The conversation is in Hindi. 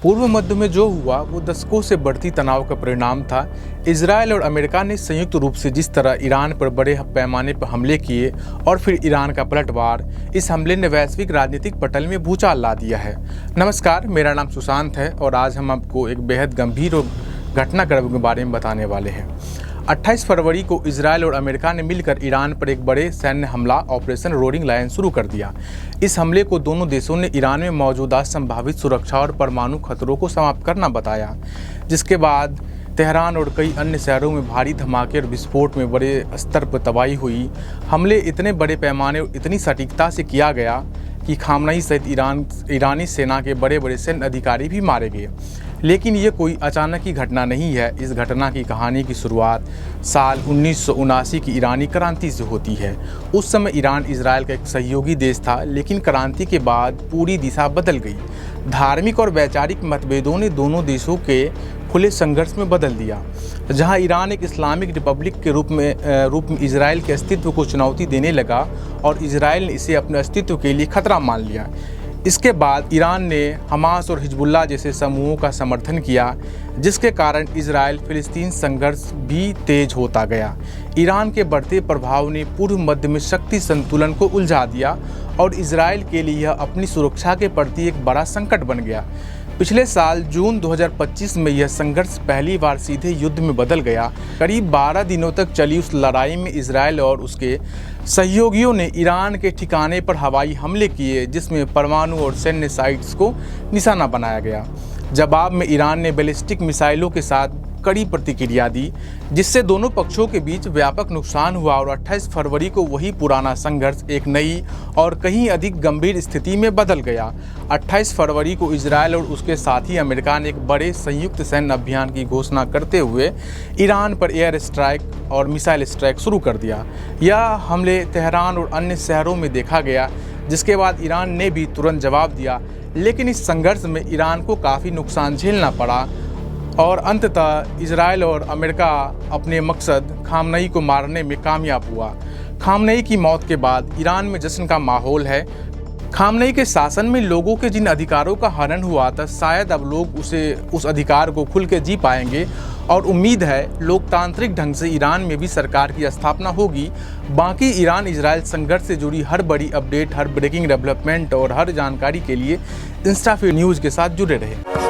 पूर्व मध्य में जो हुआ वो दशकों से बढ़ती तनाव का परिणाम था। इजरायल और अमेरिका ने संयुक्त रूप से जिस तरह ईरान पर बड़े पैमाने पर हमले किए और फिर ईरान का पलटवार, इस हमले ने वैश्विक राजनीतिक पटल में भूचाल ला दिया है। नमस्कार, मेरा नाम सुशांत है और आज हम आपको एक बेहद गंभीर और घटनाक्रम के बारे में बताने वाले हैं। 28 फरवरी को इजरायल और अमेरिका ने मिलकर ईरान पर एक बड़े सैन्य हमला ऑपरेशन रोरिंग लायन शुरू कर दिया। इस हमले को दोनों देशों ने ईरान में मौजूदा संभावित सुरक्षा और परमाणु खतरों को समाप्त करना बताया, जिसके बाद तेहरान और कई अन्य शहरों में भारी धमाके और विस्फोट में बड़े स्तर पर तबाही हुई। हमले इतने बड़े पैमाने और इतनी सटीकता से किया गया कि खामनेई सहित ईरानी सेना के बड़े बड़े सैन्य अधिकारी भी मारे गए। लेकिन ये कोई अचानक की घटना नहीं है। इस घटना की कहानी की शुरुआत साल 1979 की ईरानी क्रांति से होती है। उस समय ईरान इजरायल का एक सहयोगी देश था, लेकिन क्रांति के बाद पूरी दिशा बदल गई। धार्मिक और वैचारिक मतभेदों ने दोनों देशों के खुले संघर्ष में बदल दिया। जहां ईरान एक इस्लामिक रिपब्लिक के रूप में इजरायल के अस्तित्व को चुनौती देने लगा और इजरायल ने इसे अपने अस्तित्व के लिए खतरा मान लिया। इसके बाद ईरान ने हमास और हिजबुल्लाह जैसे समूहों का समर्थन किया, जिसके कारण इजरायल फिलिस्तीन संघर्ष भी तेज होता गया। ईरान के बढ़ते प्रभाव ने पूर्व मध्य में शक्ति संतुलन को उलझा दिया और इजरायल के लिए यह अपनी सुरक्षा के प्रति एक बड़ा संकट बन गया। पिछले साल जून 2025 में यह संघर्ष पहली बार सीधे युद्ध में बदल गया। करीब 12 दिनों तक चली उस लड़ाई में इजरायल और उसके सहयोगियों ने ईरान के ठिकाने पर हवाई हमले किए, जिसमें परमाणु और सैन्य साइट्स को निशाना बनाया गया। जवाब में ईरान ने बैलिस्टिक मिसाइलों के साथ कड़ी प्रतिक्रिया दी, जिससे दोनों पक्षों के बीच व्यापक नुकसान हुआ और 28 फरवरी को वही पुराना संघर्ष एक नई और कहीं अधिक गंभीर स्थिति में बदल गया। 28 फरवरी को इजरायल और उसके साथी अमेरिका ने एक बड़े संयुक्त सैन्य अभियान की घोषणा करते हुए ईरान पर एयर स्ट्राइक और मिसाइल स्ट्राइक शुरू कर दिया। यह हमले तेहरान और अन्य शहरों में देखा गया, जिसके बाद ईरान ने भी तुरंत जवाब दिया। लेकिन इस संघर्ष में ईरान को काफ़ी नुकसान झेलना पड़ा और अंततः इजरायल और अमेरिका अपने मकसद खामनेई को मारने में कामयाब हुआ। खामनेई की मौत के बाद ईरान में जश्न का माहौल है। खामनेई के शासन में लोगों के जिन अधिकारों का हनन हुआ था, शायद अब लोग उस अधिकार को खुल के जी पाएंगे और उम्मीद है लोकतांत्रिक ढंग से ईरान में भी सरकार की स्थापना होगी। बाकी ईरान इजरायल संघर्ष से जुड़ी हर बड़ी अपडेट, हर ब्रेकिंग डेवलपमेंट और हर जानकारी के लिए इंस्टाफीड न्यूज़ के साथ जुड़े रहे।